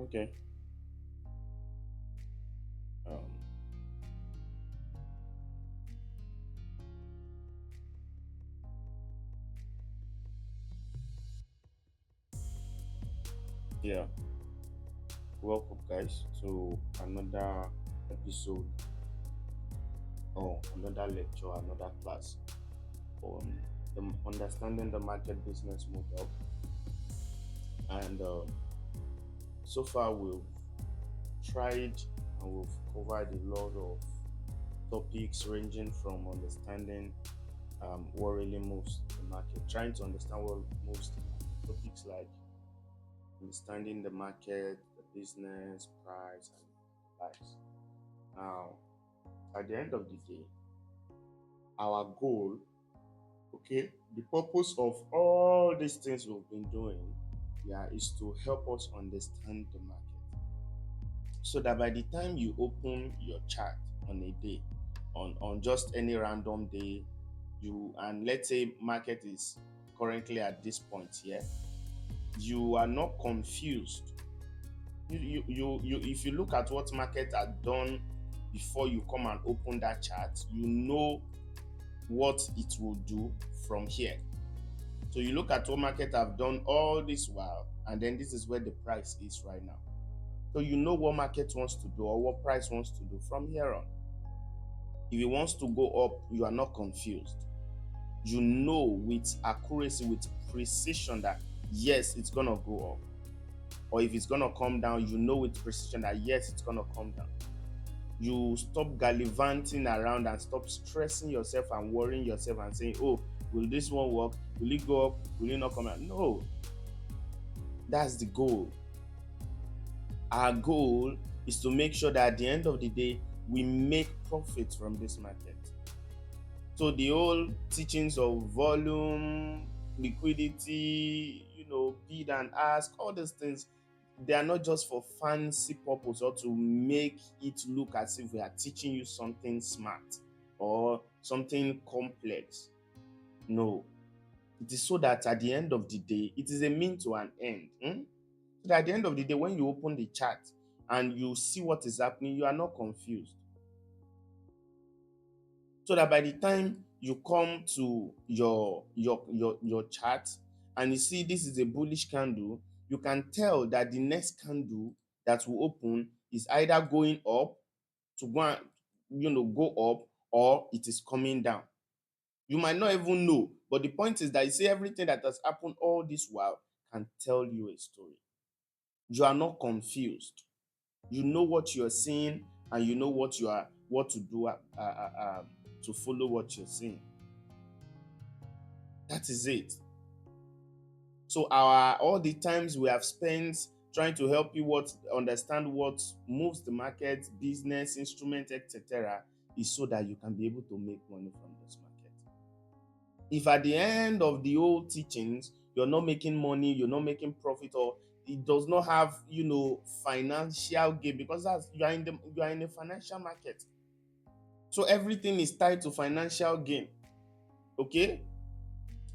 Okay. Um, yeah. Welcome, guys, to another episode or another lecture, another class on the understanding the market business model. And so far, we've tried and we've covered a lot of topics ranging from understanding what really moves the market, trying to understand what moves the market. Topics like understanding the market, the business, price, and likes. Now, at the end of the day, our goal, okay, the purpose of all these things we've been doing, yeah, is to help us understand the market. So that by the time you open your chart on a day, on just any random day, you and let's say market is currently at this point here, you are not confused. If you look at what market had done before you come and open that chart, you know what it will do from here. So you look at what market have done all this while, and then this is where the price is right now. So you know what market wants to do or what price wants to do from here on. If it wants to go up, you are not confused. You know with accuracy, with precision that yes, it's gonna go up. Or if it's gonna come down, you know with precision that yes, it's gonna come down. You stop gallivanting around and stop stressing yourself and worrying yourself and saying, oh, will this one work? Will it go up? Will it not come out? No, that's the goal. Our goal is to make sure that at the end of the day, we make profits from this market. So the whole teachings of volume, liquidity, bid and ask, all these things, they are not just for fancy purpose or to make it look as if we are teaching you something smart or something complex. No, it is so that at the end of the day, it is a mean to an end. So that at the end of the day, when you open the chart and you see what is happening, you are not confused. So that by the time you come to your chart and you see this is a bullish candle, you can tell that the next candle that will open is either going up to go and go up, or it is coming down. You might not even know, but the point is that you see everything that has happened all this while can tell you a story. You are not confused. You know what you're seeing, and you know what to do to follow what you're seeing. That is it. So our all the times we have spent trying to help you understand what moves the market, business, instrument, etc., is so that you can be able to make money from this market. If at the end of the whole teachings you're not making money, you're not making profit, or it does not have financial gain, because you are in the financial market. So everything is tied to financial gain. Okay?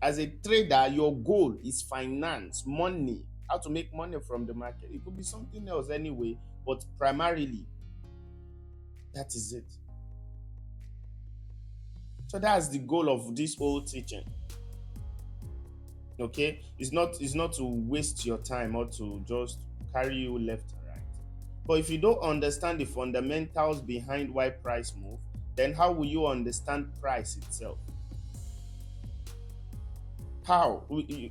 As a trader, your goal is finance, money, how to make money from the market. It could be something else anyway, but primarily, that is it. So that's the goal of this whole teaching. Okay? It's not to waste your time or to just carry you left and right. But if you don't understand the fundamentals behind why price move, then how will you understand price itself? How?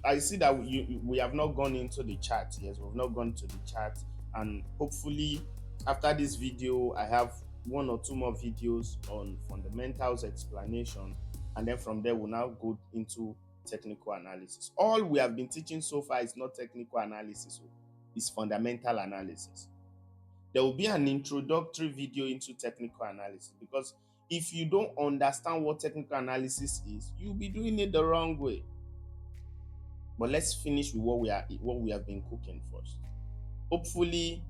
I see that we have not gone into the chat. Yes, we've not gone to the chat. And hopefully, after this video, I have one or two more videos on fundamentals explanation. And then from there, we'll now go into technical analysis. All we have been teaching so far is not technical analysis, it's fundamental analysis. There will be an introductory video into technical analysis, because if you don't understand what technical analysis is, you'll be doing it the wrong way. But let's finish with what we have been cooking first. Hopefully,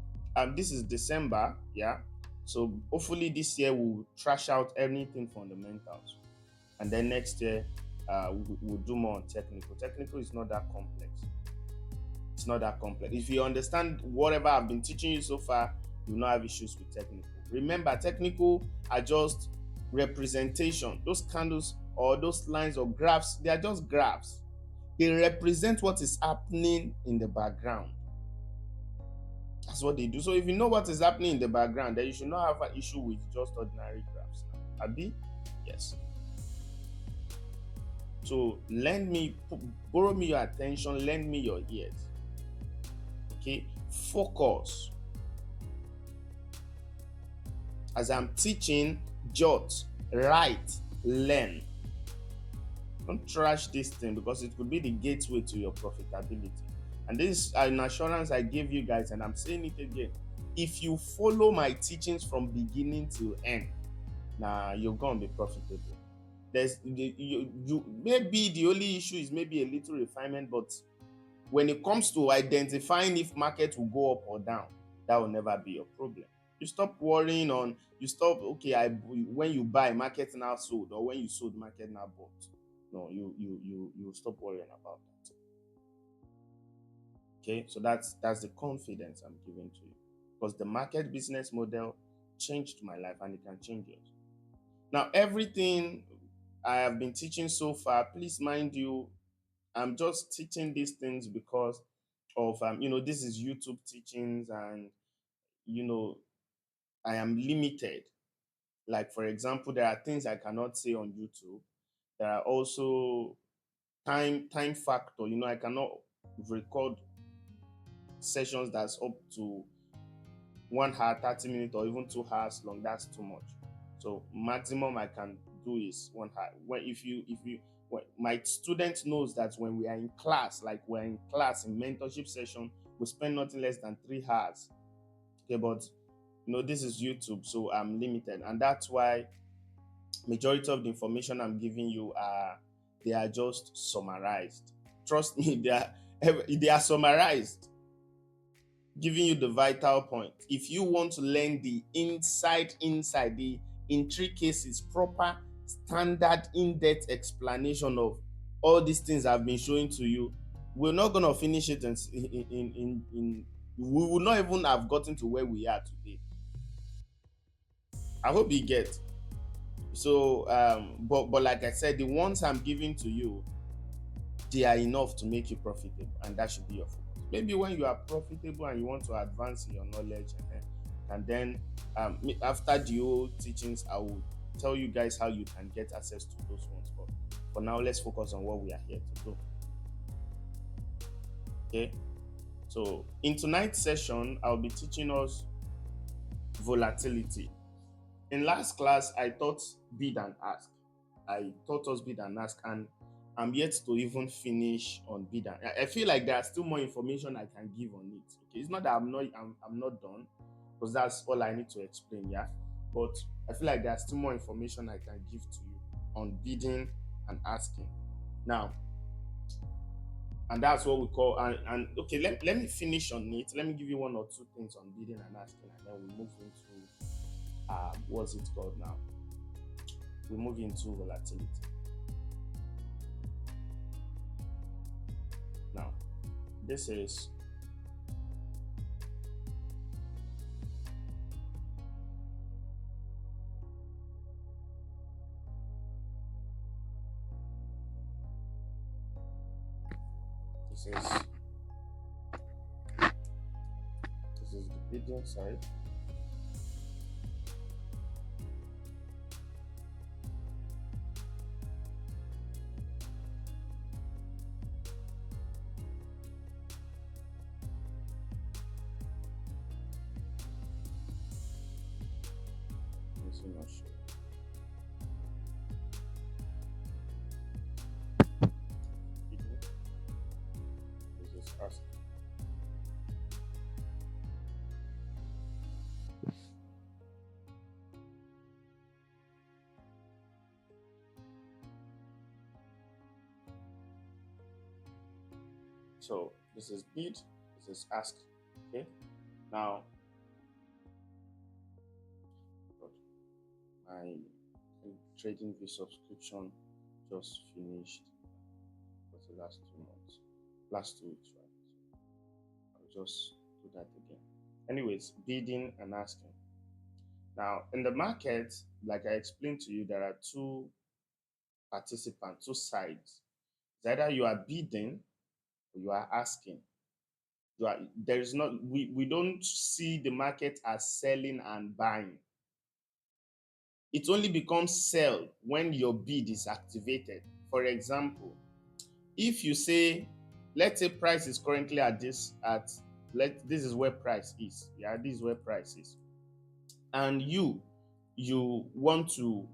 this is December, yeah. So hopefully this year we'll trash out anything fundamentals, and then next year we'll do more on technical. Technical is not that complex. It's not that complex. If you understand whatever I've been teaching you so far, you will not have issues with technical. Remember, technical are just representation. Those candles or those lines or graphs, they are just graphs. They represent what is happening in the background. That's what they do. So if you know what is happening in the background, then you should not have an issue with just ordinary graphs. Abi? Yes. So borrow me your attention, lend me your ears. Okay? Focus. As I'm teaching, jot, write, learn. Don't trash this thing because it could be the gateway to your profitability. And this is an assurance I gave you guys, and I'm saying it again. If you follow my teachings from beginning to end, you're gonna be profitable. Maybe the only issue is maybe a little refinement, but when it comes to identifying if market will go up or down, that will never be your problem. You stop worrying on, when you buy, market now sold, or when you sold, market now bought. No, you stop worrying about that. Okay, so that's the confidence I'm giving to you, because the market business model changed my life and it can change yours. Now, everything I have been teaching so far, please mind you, I'm just teaching these things because of this is YouTube teachings, and I am limited. Like, for example, there are things I cannot say on YouTube. There are also time factor. I cannot record sessions that's up to 1 hour, 30 minutes, or even 2 hours long. That's too much. So maximum I can do is 1 hour. When my student knows that when we are in class, like we're in class in mentorship session, we spend nothing less than 3 hours. Okay, but this is YouTube, so I'm limited, and that's why majority of the information I'm giving you they are just summarized. Trust me, they are summarized, giving you the vital point. If you want to learn the inside, the intricacies, proper, standard, in-depth explanation of all these things I've been showing to you, we're not going to finish it we will not even have gotten to where we are today. I hope you get. So, but like I said, the ones I'm giving to you, they are enough to make you profitable, and that should be your focus. Maybe when you are profitable and you want to advance in your knowledge, and then after the old teachings, I will tell you guys how you can get access to those ones. But for now, let's focus on what we are here to do. Okay. So in tonight's session, I'll be teaching us volatility. In last class, I taught bid and ask. I taught us bid and ask, and I'm yet to even finish on bid and I feel like there's still more information I can give on it. Okay, it's not that I'm not done, because that's all I need to explain. Yeah, but I feel like there's still more information I can give to you on bidding and asking. Now, and that's what we call and okay. Let me finish on it. Let me give you 1 or 2 things on bidding and asking, and then we move into what's it called now? We move into volatility. Now, this is the bidding side. Not sure. This is ask. So this is bid, this is ask. Okay. Now, my trading view subscription just finished for the last 2 months, last 2 weeks, right? just do that again. Anyways, bidding and asking. Now, in the market, like I explained to you, there are two participants, two sides. It's either you are bidding or you are asking. There is not, we don't see the market as selling and buying. It only becomes sell when your bid is activated. For example, if you say, let's say price is currently at this, this is where price is. Yeah, this is where price is. And you want to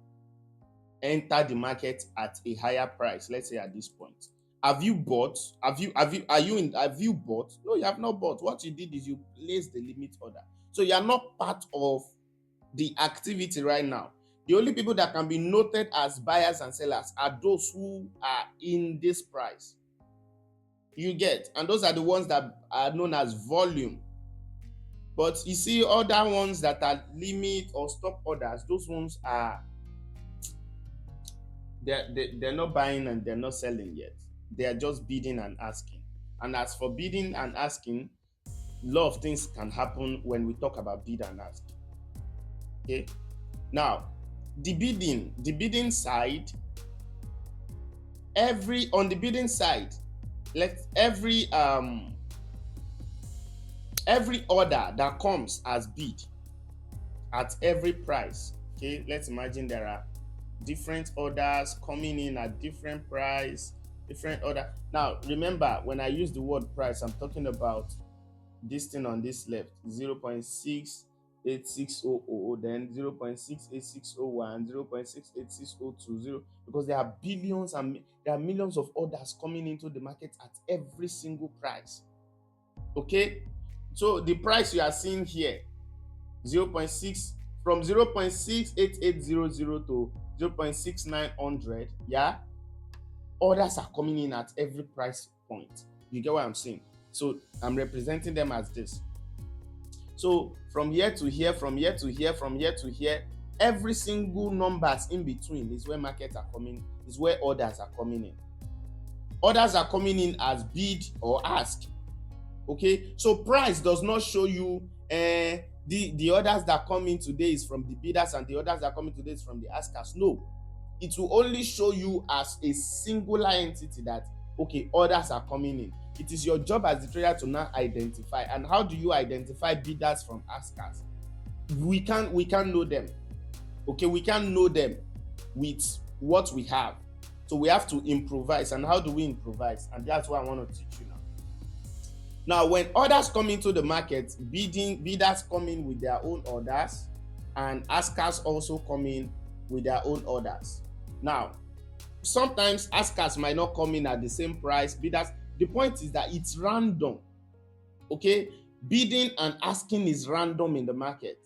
enter the market at a higher price, let's say at this point. Have you bought? Have you bought? No, you have not bought. What you did is you placed the limit order. So you are not part of the activity right now. The only people that can be noted as buyers and sellers are those who are in this price. You get, and those are the ones that are known as volume. But you see other ones that are limit or stop orders, those ones are they're not buying and they're not selling yet. They are just bidding and asking. And as for bidding and asking, a lot of things can happen when we talk about bid and ask. Okay. Now, the bidding side, on the bidding side, every order that comes as bid at every price. Okay, let's imagine there are different orders coming in at different price, different order. Now, remember, when I use the word price, I'm talking about this thing on this left, 0.68600, then 0.68601, 0.68620, because there are billions and there are millions of orders coming into the market at every single price. Okay, so the price you are seeing here, 0.6 from 0.68800 to 0.6900, yeah, orders are coming in at every price point. You get what I'm saying? So I'm representing them as this. So from here to here, from here to here, from here to here, every single numbers in between is where markets are coming, is where orders are coming in. Orders are coming in as bid or ask. Okay, so price does not show you the orders that come in today is from the bidders and the orders that come in today is from the askers. No, it will only show you as a singular entity that, okay, orders are coming in. It is your job as the trader to now identify. And how do you identify bidders from askers? We can't know them. Okay, we can't know them with what we have. So we have to improvise. And how do we improvise? And that's what I want to teach you now. Now, when orders come into the market, bidders come in with their own orders, and askers also come in with their own orders. Now, sometimes askers might not come in at the same price. Bidders, the point is that it's random. Okay, bidding and asking is random in the market.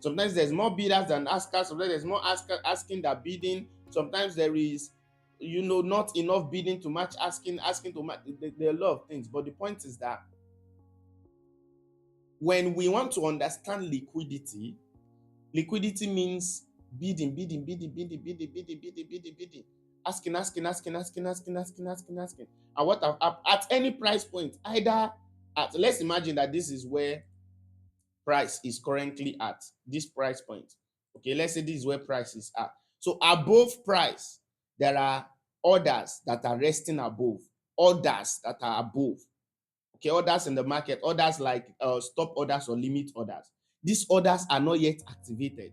Sometimes there's more bidders than askers. Sometimes there's more asking than bidding. Sometimes there is, not enough bidding to match asking to match. There are a lot of things. But the point is that when we want to understand liquidity means bidding. Asking. And what at any price point, either let's imagine that this is where price is currently at, this price point. Okay, let's say this is where price is at. So above price, there are orders that are resting above, orders that are above. Okay, orders in the market, orders like stop orders or limit orders. These orders are not yet activated.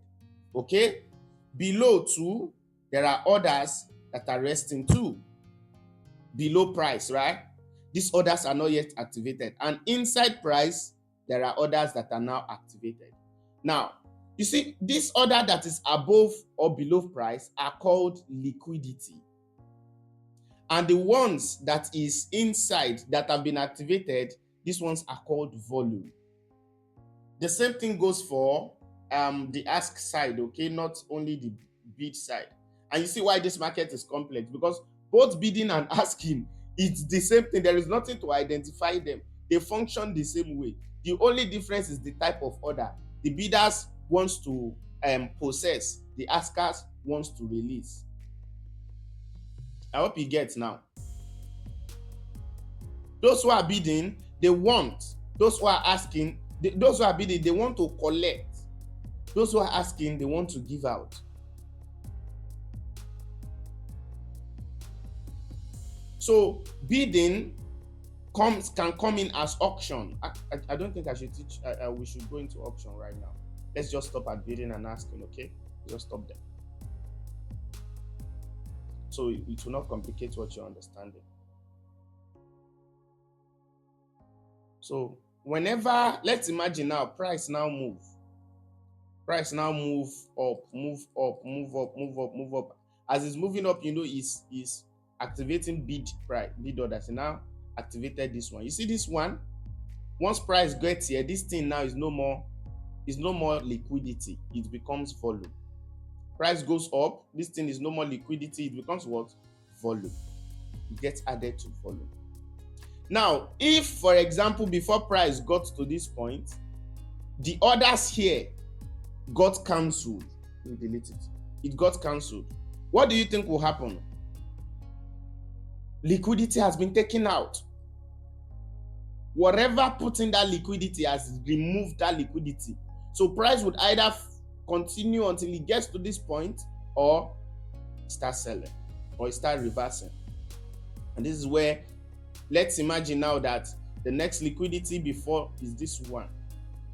Okay, below too, there are orders that are resting too, below price, right? These orders are not yet activated. And inside price, there are orders that are now activated. Now, you see, this order that is above or below price are called liquidity. And the ones that is inside that have been activated, these ones are called volume. The same thing goes for the ask side, okay, not only the bid side. And you see why this market is complex, because both bidding and asking, it's the same thing. There is nothing to identify them. They function the same way. The only difference is the type of order. The bidders wants to possess, the askers wants to release. I hope you get now. Those who are bidding, they want Those who are asking, those who are bidding, they want to collect. Those who are asking, they want to give out. So bidding can come in as auction. I don't think I should teach. We should go into auction right now. Let's just stop at bidding and asking. Okay, just stop there. So it will not complicate what you're understanding. So whenever, let's imagine now, price now move up, move up, move up, move up, move up. As it's moving up, you know, is activating bid orders. And now activated this one. You see this one? Once price gets here, this thing now is no more liquidity. It becomes volume. Price goes up, this thing is no more liquidity. It becomes what? Volume. It gets added to volume. Now, if, for example, before price got to this point, the orders here got cancelled, we delete it. It got cancelled. What do you think will happen? Liquidity has been taken out. Whatever put in that liquidity has removed that liquidity. So price would either continue until it gets to this point, or start selling, or start reversing. And this is where, let's imagine now that the next liquidity before is this one.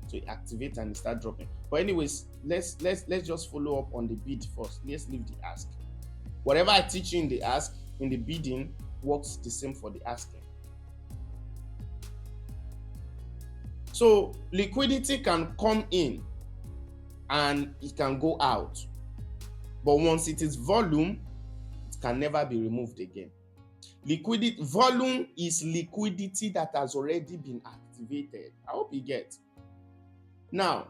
So it activate and start dropping. But anyways, let's just follow up on the bid first. Let's leave the ask. Whatever I teach you in the ask, in the bidding, works the same for the asking. So liquidity can come in and it can go out. But once it is volume, it can never be removed again. Volume is liquidity that has already been activated. I hope you get. Now,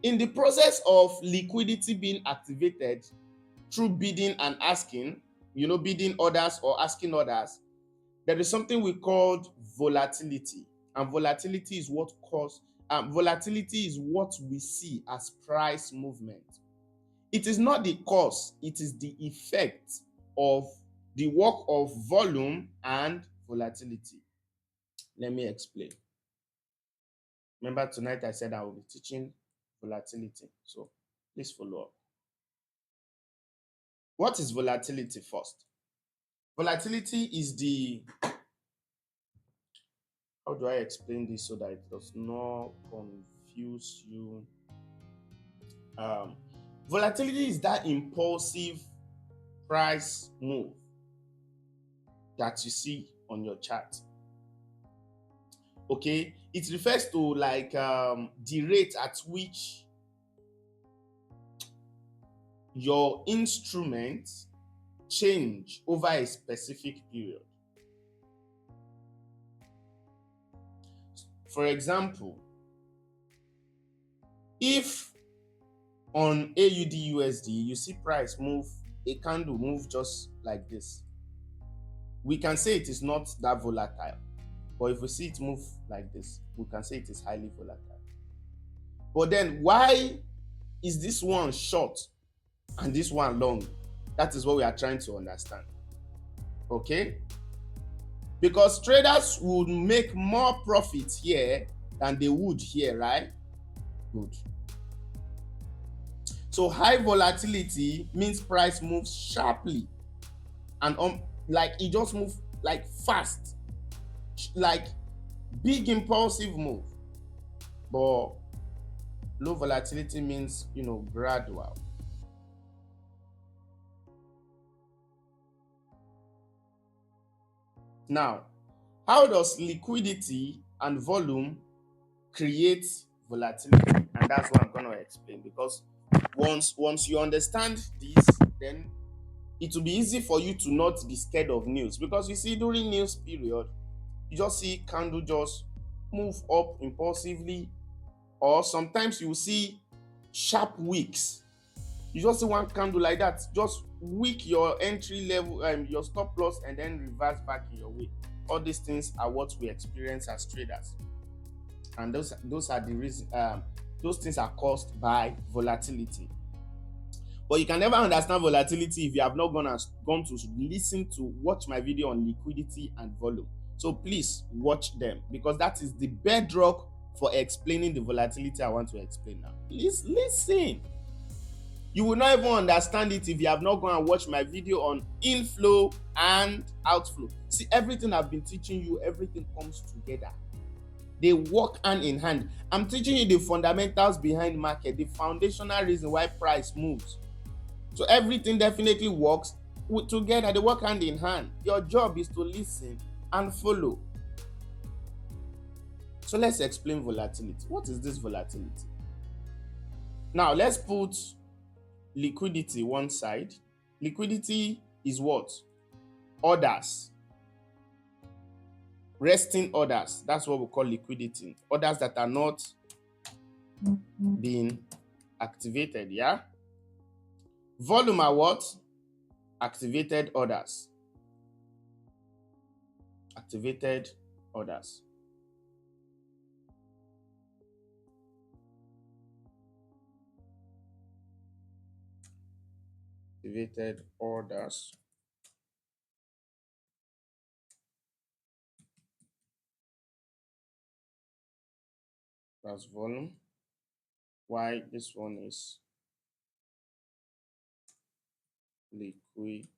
in the process of liquidity being activated through bidding and asking, bidding orders or asking orders, there is something we call volatility. And volatility is what we see as price movement. It is not the cause, it is the effect of the work of volume and volatility. Let me explain. Remember, tonight I said I will be teaching volatility. So please follow up. What is volatility first? Volatility is the, how do I explain this so that it does not confuse you? Volatility is that impulsive price move that you see on your chart. Okay, it refers to like the rate at which your instruments change over a specific period. For example, if on AUD USD you see price move, a candle move just like this, we can say it is not that volatile. But if we see it move like this, we can say it is highly volatile. But then why is this one short and this one long? That is what we are trying to understand. Okay? Because traders would make more profits here than they would here, right? Good. So high volatility means price moves sharply and like it just moves like fast, like big impulsive move. But low volatility means, gradual. Now, how does liquidity and volume create volatility? And that's what I'm going to explain, because once you understand this, then it will be easy for you to not be scared of news. Because you see, during news period, you just see candle just move up impulsively, or sometimes you see sharp wicks. You just see one candle like that, just wick your entry level, your stop loss, and then reverse back in your way. All these things are what we experience as traders, and those are the reason. Those things are caused by volatility. But you can never understand volatility if you have not gone to listen to watch my video on liquidity and volume. So please watch them, because that is the bedrock for explaining the volatility I want to explain now. Please listen. You will not even understand it if you have not gone and watched my video on inflow and outflow. See, everything I've been teaching you, everything comes together. They work hand in hand. I'm teaching you the fundamentals behind market, the foundational reason why price moves. So everything definitely works together. They work hand in hand. Your job is to listen and follow. So let's explain volatility. What is this volatility? Now let's put liquidity one side. Liquidity is what? Orders. Resting orders. That's what we call liquidity. Orders that are not being activated, yeah? Volume are what? Activated orders. Activated orders. Activated orders. That's volume. Why this one is liquidity.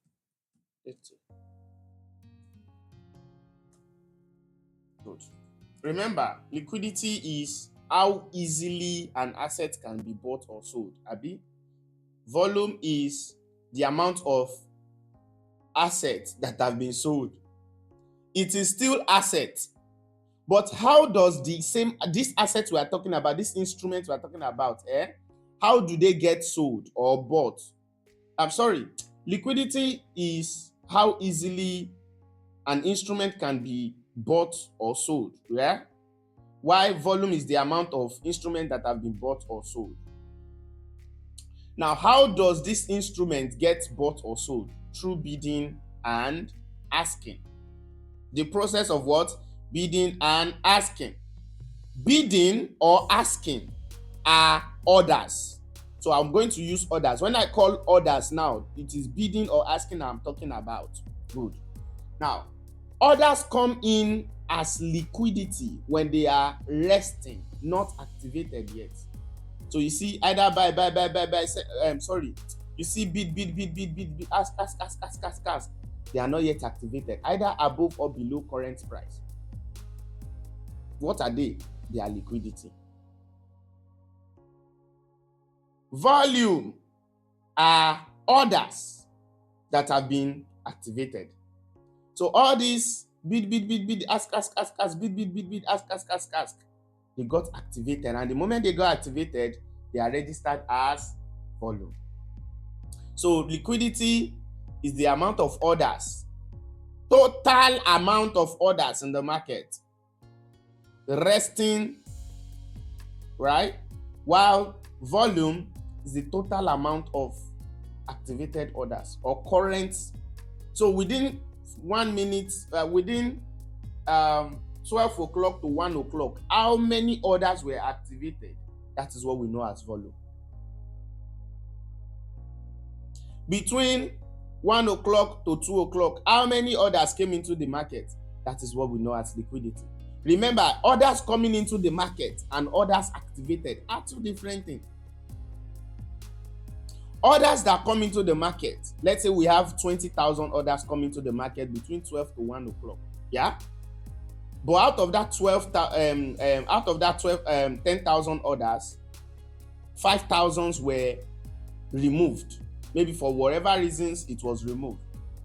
Good. Remember, liquidity is how easily an asset can be bought or sold. Abi? Volume is the amount of assets that have been sold. It is still assets. But how does these assets we are talking about, these instruments we are talking about, how do they get sold or bought? I'm sorry, liquidity is how easily an instrument can be bought or sold, yeah? While volume is the amount of instruments that have been bought or sold. Now, how does this instrument get bought or sold? Through bidding and asking. The process of what? Bidding and asking. Bidding or asking are orders. So I'm going to use orders. When I call orders now, it is bidding or asking I'm talking about. Good. Now, orders come in as liquidity when they are resting, not activated yet. So you see either buy, you see bid, ask. They are not yet activated, either above or below current price. What are they? They are liquidity. Volume are orders that have been activated. So all these bid, ask, bid, ask. They got activated, and the moment they got activated, they are registered as volume. So liquidity is the amount of orders, total amount of orders in the market, resting, right? While volume is the total amount of activated orders or current. So within 1 minute, within 12 o'clock to 1 o'clock, how many orders were activated? That is what we know as volume. Between 1 o'clock to 2 o'clock, how many orders came into the market? That is what we know as liquidity. Remember, orders coming into the market and orders activated are two different things. Orders that come into the market, let's say we have 20,000 orders coming to the market between 12 to 1 o'clock. Yeah? But out of that 10,000 orders, 5,000 were removed. Maybe for whatever reasons it was removed.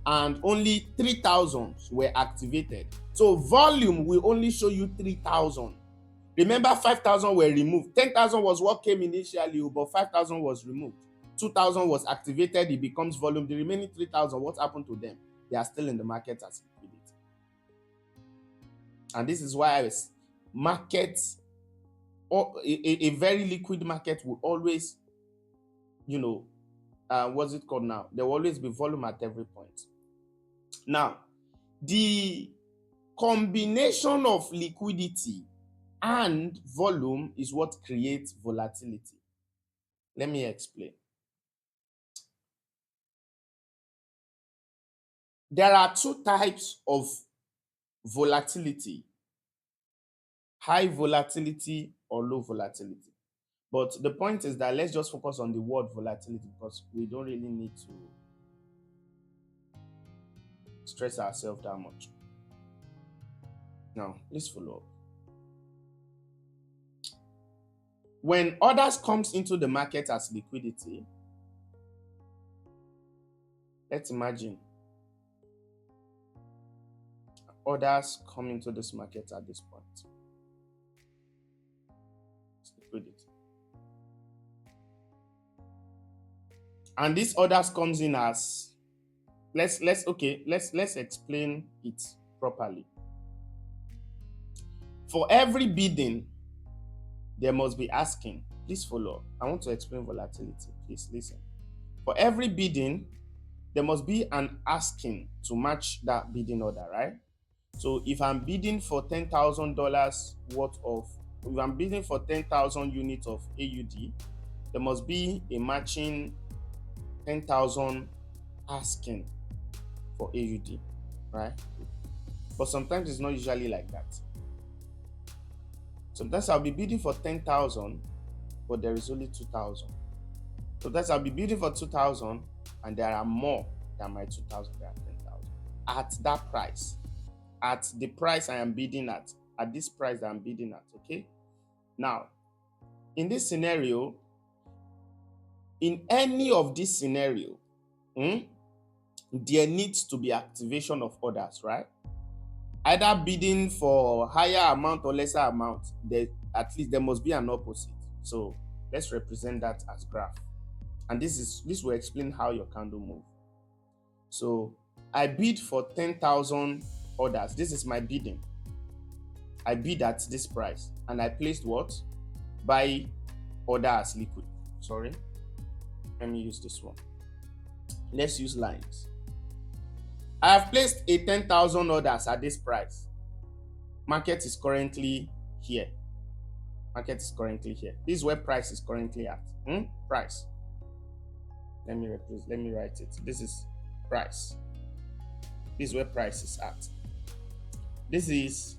And only 3,000 were activated. So volume will only show you 3,000. Remember, 5,000 were removed. 10,000 was what came initially, but 5,000 was removed. 2,000 was activated, it becomes volume. The remaining 3,000, what happened to them? They are still in the market as liquidity. And this is why markets, or a very liquid market will always, what's it called now? There will always be volume at every point. Now, the combination of liquidity and volume is what creates volatility. Let me explain. There are two types of volatility, high volatility or low volatility. But the point is that let's just focus on the word volatility because we don't really need to stress ourselves that much. Now, let's follow up. When orders comes into the market as liquidity, let's imagine orders come into this market at this point. It's liquidity. And this orders comes in as let's explain it properly. For every bidding, there must be asking. Please follow. I want to explain volatility. Please listen. For every bidding, there must be an asking to match that bidding order, right? So if I'm bidding for $10,000 worth of, if I'm bidding for 10,000 units of AUD, there must be a matching 10,000 asking for AUD, right? But sometimes it's not usually like that. Sometimes I'll be bidding for 10,000, but there is only 2,000. Sometimes I'll be bidding for 2,000, and there are more than my 2,000. There are 10,000 at that price, at the price I am bidding at this price that I'm bidding at. Okay. Now, in this scenario, in any of this scenario, there needs to be activation of orders, right? Either bidding for higher amount or lesser amount, at least there must be an opposite. So let's represent that as graph. And this will explain how your candle move. So I bid for 10,000 orders. This is my bidding. I bid at this price and I placed what? Buy order as liquid. Sorry. Let me use this one. Let's use lines. I have placed a 10,000 orders at this price. Market is currently here. Market is currently here. This is where price is currently at. Price. Let me write it. This is price. This is where price is at. This is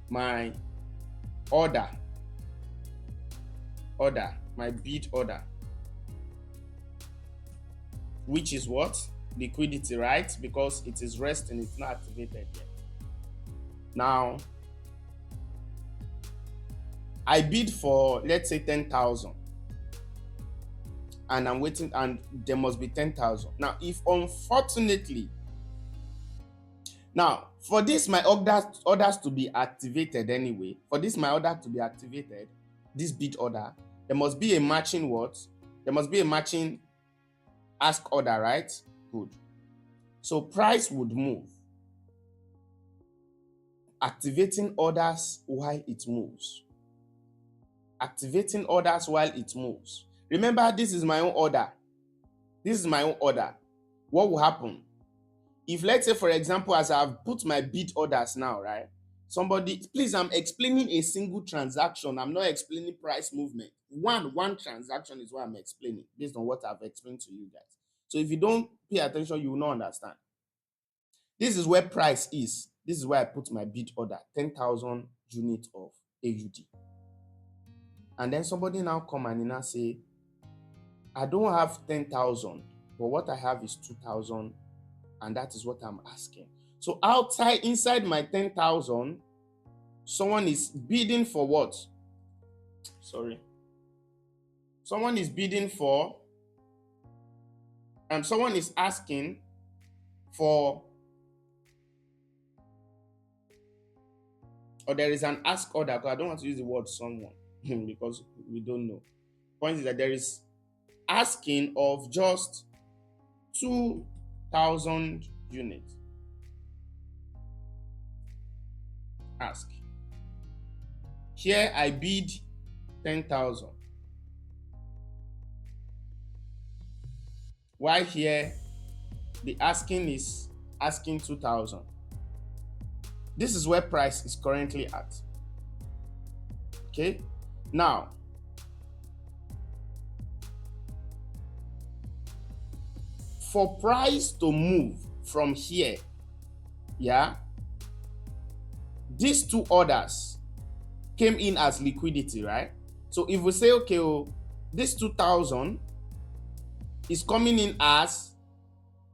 my order. My bid order. Which is what? Liquidity, right? Because it is resting, it's not activated yet. Now, I bid for, let's say, 10,000. And I'm waiting, and there must be 10,000. Now, if unfortunately, now, for this, my orders to be activated anyway, this bid order, there must be a matching what? There must be a matching ask order, right? Good. So price would move, activating orders while it moves. Activating orders while it moves. Remember, this is my own order. What will happen? If, let's say, for example, as I've put my bid orders now, right? Somebody, please, I'm explaining a single transaction. I'm not explaining price movement. One transaction is what I'm explaining based on what I've explained to you guys. So if you don't pay attention, you will not understand. This is where price is. This is where I put my bid order, 10,000 units of AUD. And then somebody now come and now say, I don't have 10,000, but what I have is 2,000, and that is what I'm asking. So inside my 10,000, someone is bidding for what? Sorry. Someone is bidding for, someone is asking for, or there is an ask order, because I don't want to use the word someone because we don't know. Point is that there is asking of just 2,000 units. Ask. Here I bid 10,000. While here the asking is asking 2,000. This is where price is currently at. Okay. Now, for price to move from here, yeah, these two orders came in as liquidity, right? So if we say, okay, oh, this 2,000 is coming in as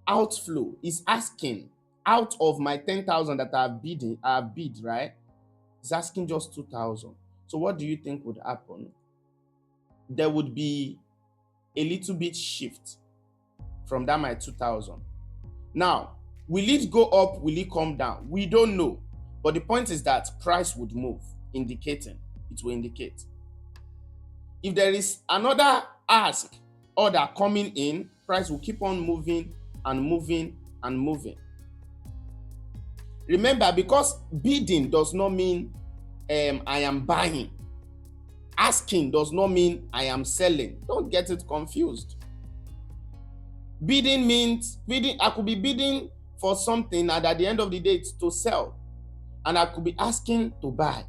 outflow, is asking out of my 10,000 that I have bid, right? It's asking just 2,000. So what do you think would happen? There would be a little bit shift from that my 2,000. Now, will it go up? Will it come down? We don't know. But the point is that price would move, indicating, it will indicate. If there is another ask order coming in, price will keep on moving and moving and moving. Remember, because bidding does not mean I am buying. Asking does not mean I am selling. Don't get it confused. Bidding means I could be bidding for something, and at the end of the day, it's to sell. And I could be asking to buy.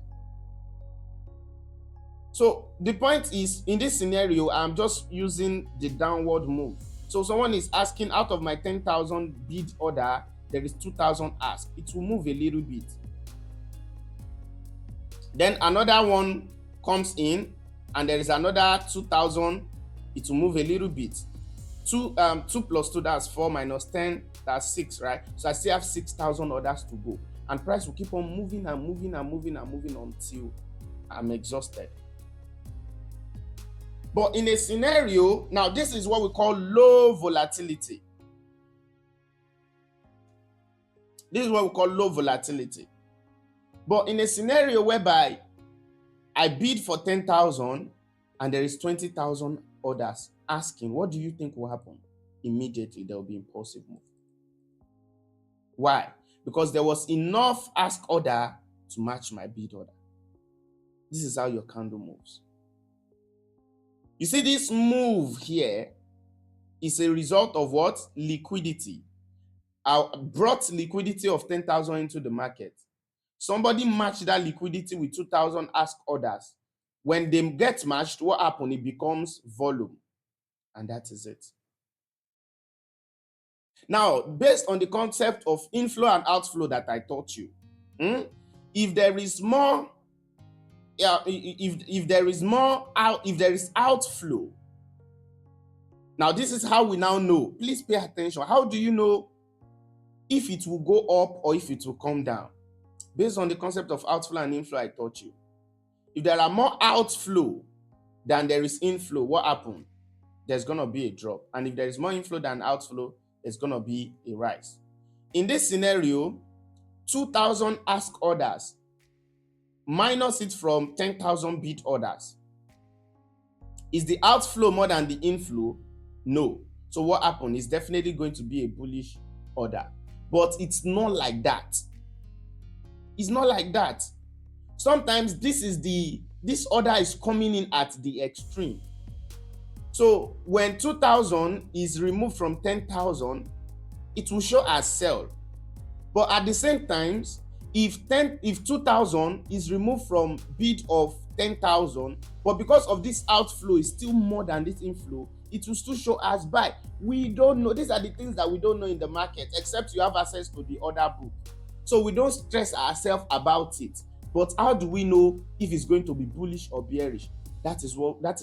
So the point is, in this scenario, I'm just using the downward move. So someone is asking, out of my 10,000 bid order, there is 2,000 ask. It will move a little bit. Then another one comes in, and there is another 2,000. It will move a little bit. 2 plus 2, that's 4, minus 10, that's 6, right? So I still have 6,000 orders to go. And price will keep on moving and moving and moving and moving until I'm exhausted. But in a scenario, now this is what we call low volatility. This is what we call low volatility. But in a scenario whereby I bid for 10,000 and there is 20,000 orders asking, what do you think will happen? Immediately, there will be impulsive move. Why? Because there was enough ask order to match my bid order. This is how your candle moves. You see, this move here is a result of what? Liquidity. I brought liquidity of 10,000 into the market. Somebody matched that liquidity with 2,000 ask orders. When they get matched, what happens? It becomes volume. And that is it. Now, based on the concept of inflow and outflow that I taught you, if there is more, if there is outflow, now this is how we now know. Please pay attention. How do you know if it will go up or if it will come down? Based on the concept of outflow and inflow I taught you. If there are more outflow than there is inflow, what happens? There's going to be a drop. And if there is more inflow than outflow, there's going to be a rise. In this scenario, 2,000 ask orders minus it from 10,000 bid orders. Is the outflow more than the inflow? No. So what happened? It's definitely going to be a bullish order. But it's not like that. It's not like that. Sometimes this order is coming in at the extreme. So when 2,000 is removed from 10,000, it will show as sell. But at the same time, if 2,000 is removed from bid of 10,000, but because of this outflow is still more than this inflow, it will still show as buy. We don't know. These are the things that we don't know in the market, except you have access to the order book. So we don't stress ourselves about it. But how do we know if it's going to be bullish or bearish? That is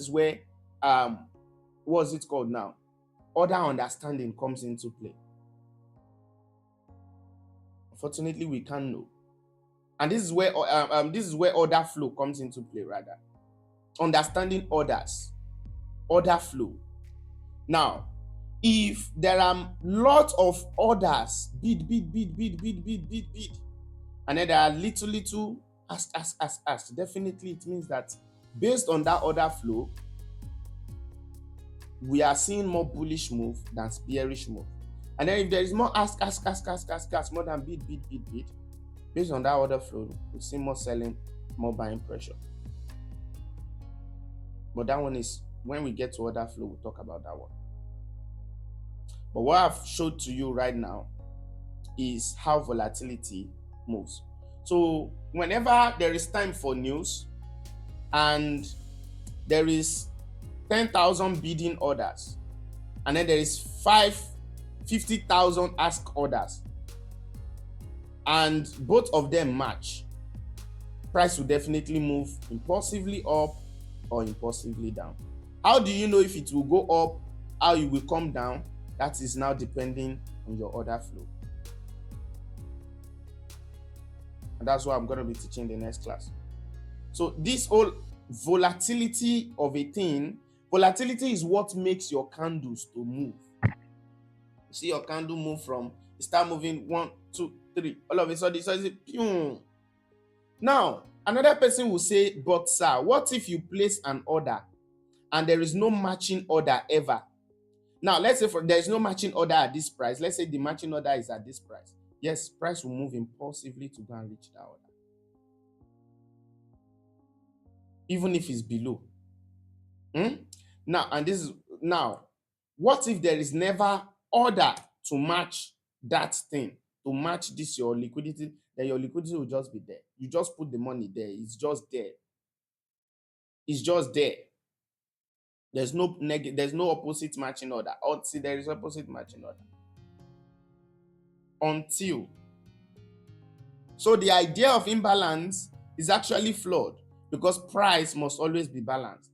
where what's it called now? Order understanding comes into play. Unfortunately, we can't know. And this is where order flow comes into play, rather. Understanding orders, order flow. Now, if there are lots of orders, bid, and then there are little ask, definitely it means that based on that order flow, we are seeing more bullish move than bearish move. And then if there is more ask, more than bid, based on that order flow, we see more selling, more buying pressure. But that one is, when we get to order flow, we'll talk about that one. But what I've showed to you right now is how volatility moves. So whenever there is time for news and there is 10,000 bidding orders, and then there is 50,000 ask orders, and both of them match, price will definitely move impulsively up or impulsively down. How do you know if it will go up, how it will come down? That is now depending on your order flow. And that's what I'm going to be teaching in the next class. So this whole volatility of a thing, volatility is what makes your candles to move. You see your candle move from, start moving 1, 2, 3, all of a sudden, so it's now, another person will say, but sir, what if you place an order and there is no matching order ever? Now, let's say there is no matching order at this price. Let's say the matching order is at this price. Yes, price will move impulsively to go and reach that order, even if it's below. Now, what if there is never order to match that thing, to match this your liquidity? Then your liquidity will just be there. You just put the money there. It's just there. It's just there. There's no opposite matching order. Until there is opposite matching order. So the idea of imbalance is actually flawed because price must always be balanced.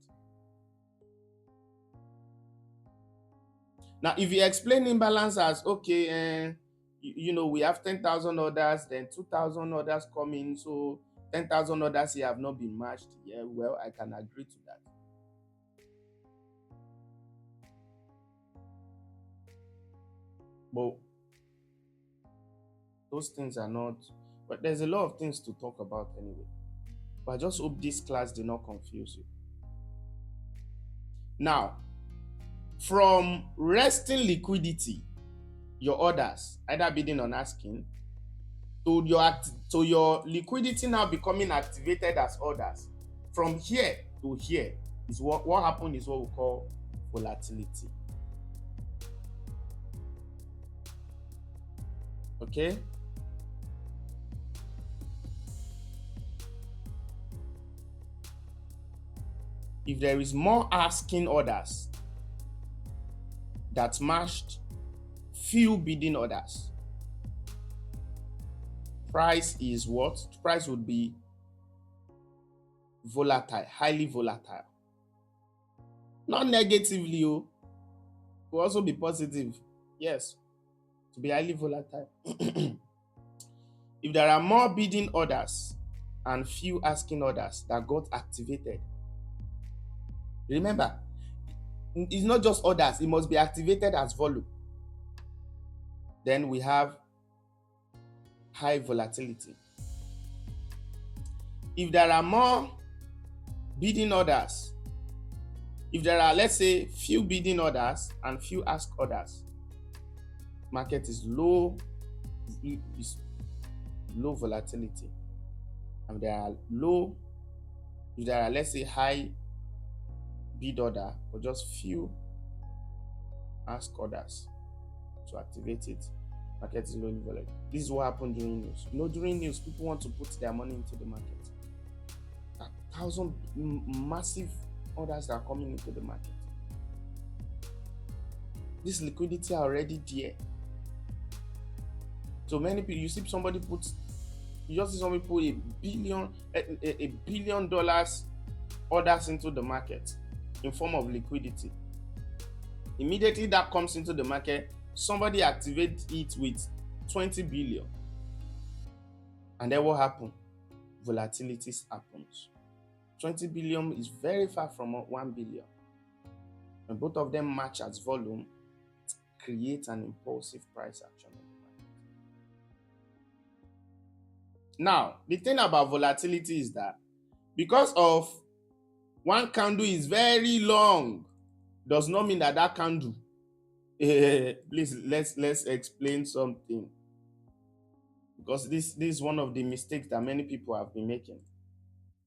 Now, if you explain imbalance as, okay, we have 10,000 orders, then 2,000 orders come in, so 10,000 orders here have not been matched. Yeah, well, I can agree to that. But those things are not, but there's a lot of things to talk about anyway. But I just hope this class did not confuse you. Now, from resting liquidity, your orders, either bidding or asking, to your liquidity now becoming activated as orders, from here to here is what happened is what we call volatility. Okay? If there is more asking orders that matched few bidding orders, price is what? Price would be volatile, highly volatile. Not negatively, it will also be positive. Yes, to be highly volatile. If there are more bidding orders and few asking orders that got activated, remember, it's not just orders, it must be activated as volume. Then we have high volatility. If there are more bidding orders, if there are, let's say, few bidding orders and few ask orders, market is low volatility. And there are if there are, let's say, high bid order or just few ask orders to activate it, market is low volatile. This is what happened during news. During news, people want to put their money into the market. 1,000 massive orders are coming into the market. This liquidity are already there. So many people, you just see somebody put $1 billion orders into the market in form of liquidity. Immediately that comes into the market, somebody activates it with 20 billion. And then what happens? Volatility happens. 20 billion is very far from 1 billion. When both of them match as volume, it creates an impulsive price action on the market. Now, the thing about volatility is that because of one candle is very long, does not mean that candle. Please, let's explain something. Because this is one of the mistakes that many people have been making.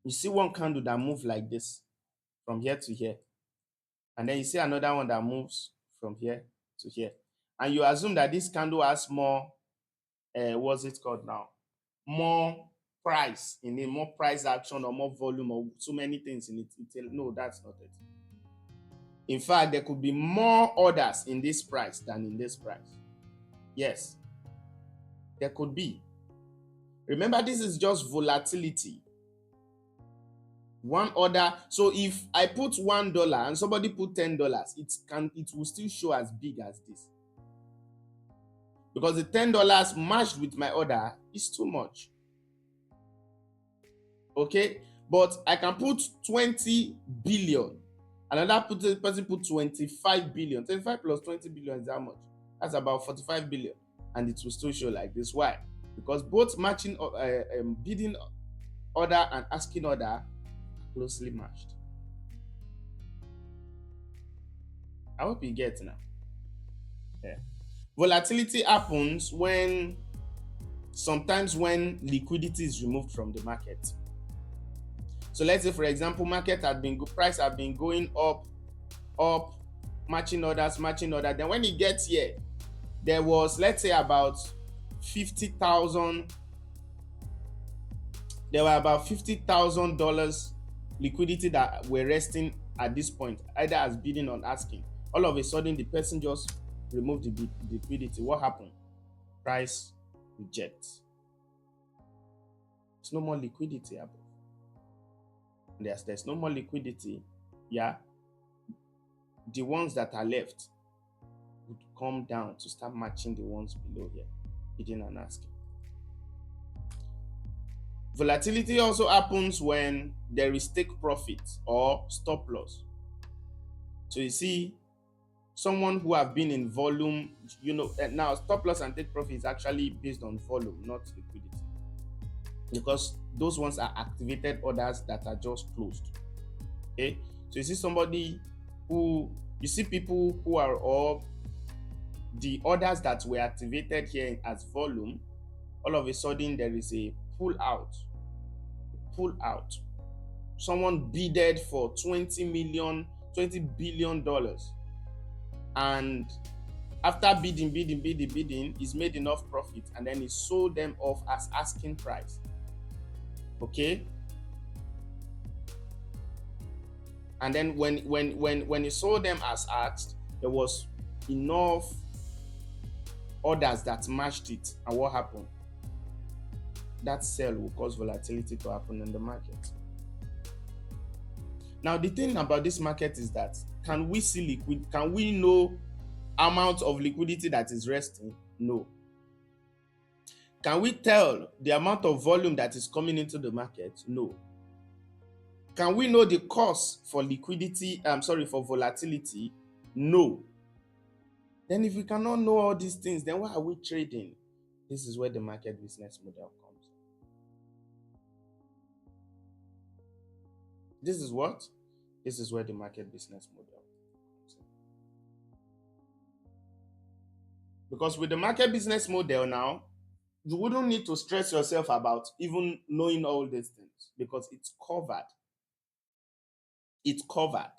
You see one candle that moves like this from here to here. And then you see another one that moves from here to here. And you assume that this candle has more, what's it called now? More price in it, more price action or more volume or so many things in it. No, that's not it. In fact, there could be more orders in this price than in this price. Yes, there could be. Remember, this is just volatility. One order. So if I put $1 and somebody put $10, it will still show as big as this, because the $10 matched with my order is too much. Okay, but I can put 20 billion. Another person put 25 billion. 25 plus 20 billion is how much? That's about 45 billion, and it will still show like this. Why? Because both matching bidding order and asking order are closely matched. I hope you get now. Yeah. Volatility happens sometimes when liquidity is removed from the market. So let's say, for example, price have been going up, matching orders. Then when it gets here, there was, let's say, about 50,000. There were about $50,000 liquidity that were resting at this point, either as bidding or asking. All of a sudden, the person just removed the liquidity. What happened? Price rejects. There's no more liquidity above. There's no more liquidity. Yeah, the ones that are left would come down to start matching the ones below here, bidding and asking. Volatility also happens when there is take profit or stop loss. So you see, someone who have been in volume, now stop loss and take profit is actually based on volume, not liquidity, because those ones are activated orders that are just closed. Okay, so you see people who are, or the orders that were activated here as volume, all of a sudden there is a pull out. Someone bidded for $20 billion, and after bidding, he's made enough profit, and then he sold them off as asking price. Okay, and then when he sold them as asked, there was enough orders that matched it, and what happened? That sell will cause volatility to happen in the market. Now, the thing about this market is that, can we know amount of liquidity that is resting? No. Can we tell the amount of volume that is coming into the market? No. Can we know the cost for for volatility? No. Then if we cannot know all these things, then why are we trading? This is where the market business model comes. This is where the market business model comes in. Because with the market business model now, you wouldn't need to stress yourself about even knowing all these things, because it's covered. It's covered.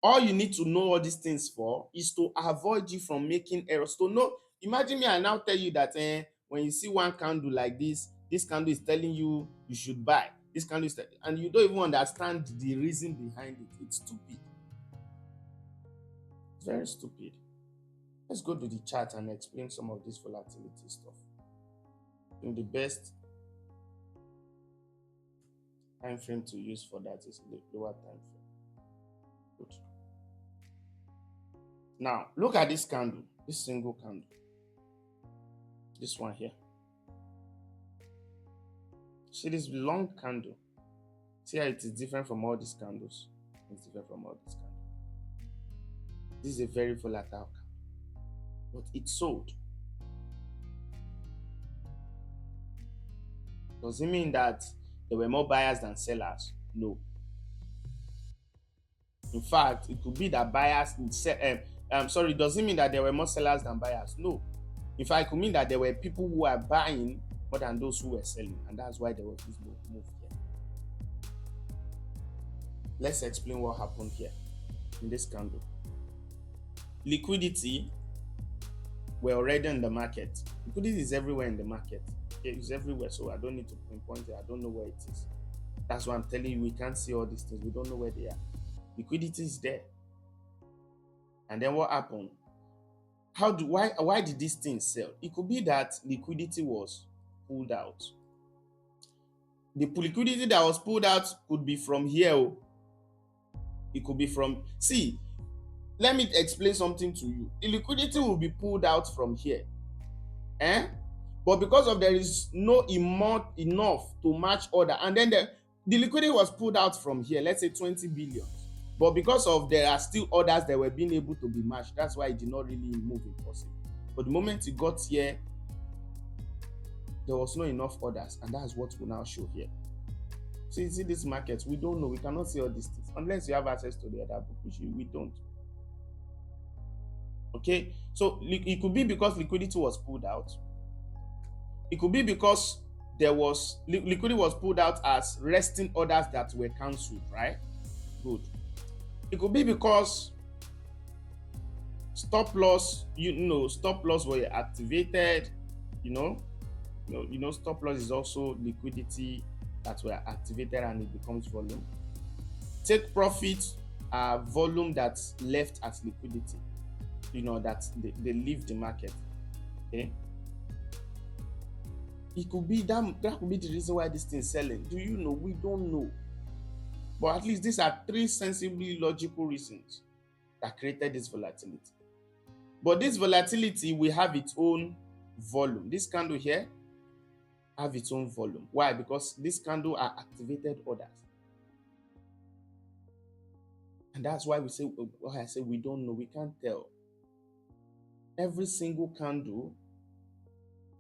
All you need to know all these things for is to avoid you from making errors. To know, imagine me, I now tell you that when you see one candle like this candle is telling you should buy. This candle is and you don't even understand the reason behind it. It's stupid. It's very stupid. Let's go to the chart and explain some of this volatility stuff. And the best time frame to use for that is the lower time frame. Good. Now, look at this candle, this single candle. This one here. See this long candle. See how it is different from all these candles. It's different from all these candles. This is a very volatile candle, but it sold. Does it mean that there were more buyers than sellers? No. In fact, it could be that does it mean that there were more sellers than buyers? No. In fact, it could mean that there were people who are buying more than those who were selling, and that's why there was this move here. Let's explain what happened here in this candle. Liquidity were already in the market. Liquidity is everywhere in the market. It's everywhere, so I don't need to pinpoint it. I don't know where it is. That's why I'm telling you, we can't see all these things. We don't know where they are. Liquidity is there. And then what happened? Why did this thing sell? It could be that liquidity was pulled out. The liquidity that was pulled out could be from here. It could be from, see, let me explain something to you. The liquidity will be pulled out from here. But because of there is no amount enough to match order, and then the liquidity was pulled out from here, let's say 20 billion. But because of there are still orders that were being able to be matched, that's why it did not really move impossible. But the moment it got here, there was no enough orders, and that's what we now show here. So you see this market, we don't know, we cannot see all these things unless you have access to the other book, which we don't. Okay, so it could be because liquidity was pulled out. It could be because there was liquidity was pulled out as resting orders that were cancelled, right? Good. It could be because stop loss, stop loss were activated. Stop loss is also liquidity that were activated and it becomes volume. Take profit are volume that's left as liquidity. That they leave the market. Okay. It could be that could be the reason why this thing is selling. Do you know? We don't know. But at least these are three sensibly logical reasons that created this volatility. But this volatility will have its own volume. This candle here have its own volume. Why? Because this candle are activated orders. And that's why we say, why I say we don't know, we can't tell. Every single candle.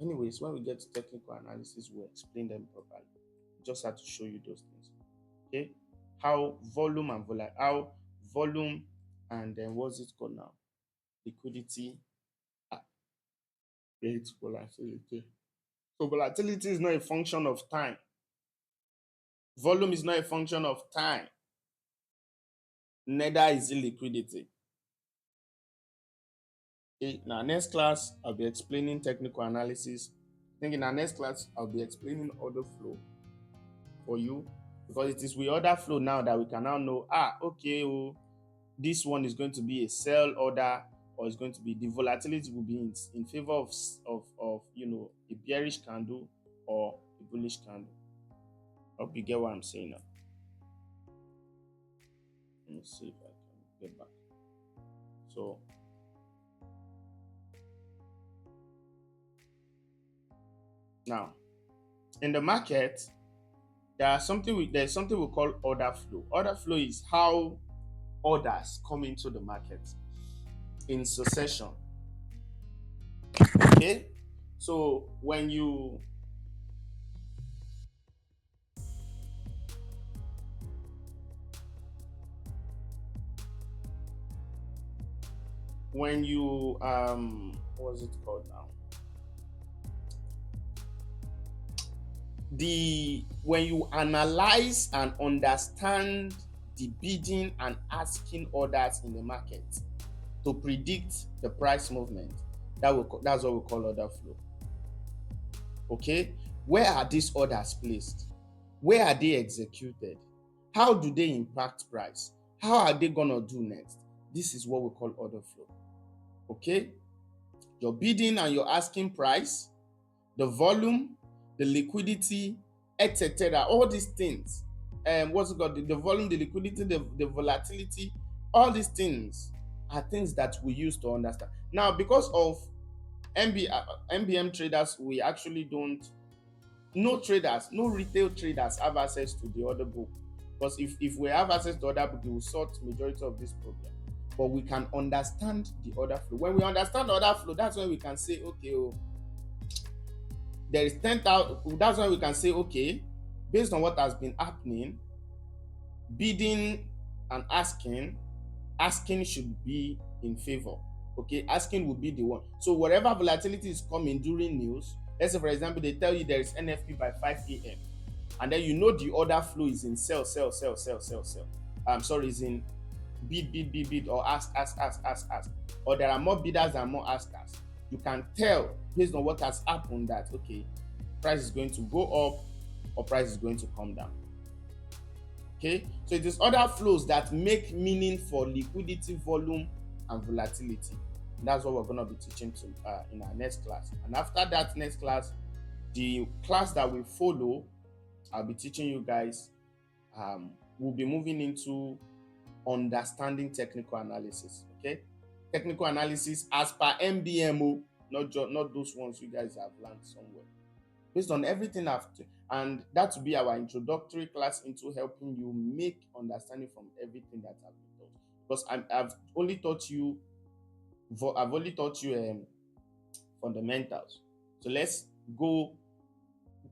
Anyways, when we get to technical analysis, we'll explain them properly. Just have to show you those things. Okay? How volume and then what's it called now? Liquidity creates volatility. So volatility is not a function of time. Volume is not a function of time. Neither is illiquidity. Okay, in our next class, I'll be explaining technical analysis. I think in our next class, I'll be explaining order flow for you, because it is with order flow now that we can now know, okay, this one is going to be a sell order, or it's going to be, the volatility will be in favor of a bearish candle or a bullish candle. Hope you get what I'm saying now. Let me see if I can get back. So now in the market, there's something we call order flow. Order flow is how orders come into the market in succession. Okay, so when you what's it called now? When you analyze and understand the bidding and asking orders in the market to predict the price movement, that's what we call order flow. Okay, where are these orders placed? Where are they executed? How do they impact price? How are they gonna do next? This is what we call order flow. Okay, your bidding and your asking price, the volume, the liquidity, etc. All these things, what's it called? The volume, the liquidity, the volatility, all these things are things that we use to understand. Now, because of MBM traders, we actually don't. No retail traders have access to the order book, because if we have access to order book, we will sort majority of this problem. But we can understand the order flow. When we understand the order flow, that's when we can say, okay, there is 10,000. That's when we can say, okay, based on what has been happening, bidding and asking should be in favor. Okay, asking will be the one. So whatever volatility is coming during news, let's say for example, they tell you there is NFP by 5 a.m. and then the order flow is in sell. Is in bid or ask, or there are more bidders and more askers. You can tell based on what has happened that, okay, price is going to go up or price is going to come down. Okay, so it is order flows that make meaning for liquidity, volume, and volatility. And that's what we're going to be teaching in our next class. And after that next class, the class that we follow I'll be teaching you guys. We'll be moving into understanding technical analysis. Okay, technical analysis as per MBM, not those ones you guys have learned somewhere. Based on everything after, and that will be our introductory class into helping you make understanding from everything that I've been taught. Because I've only taught you, fundamentals. So let's go.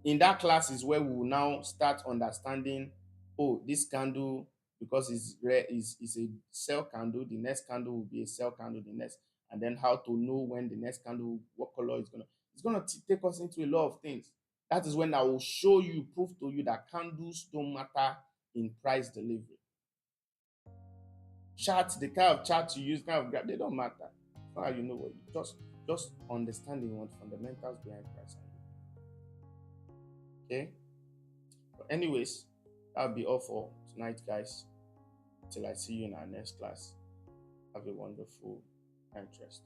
In that class is where we will now start understanding, oh, this candle, because it's rare, is a sell candle, the next candle will be a sell candle, the next, and then how to know when the next candle, what color is gonna take us into a lot of things. That is when I will show you, prove to you that candles don't matter in price delivery. Charts, the kind of chart you use, kind of graph, they don't matter. It's not how you know what you just understanding what fundamentals behind price and okay. But anyways, that'll be all for tonight, guys. Till I see you in our next class. Have a wonderful interest.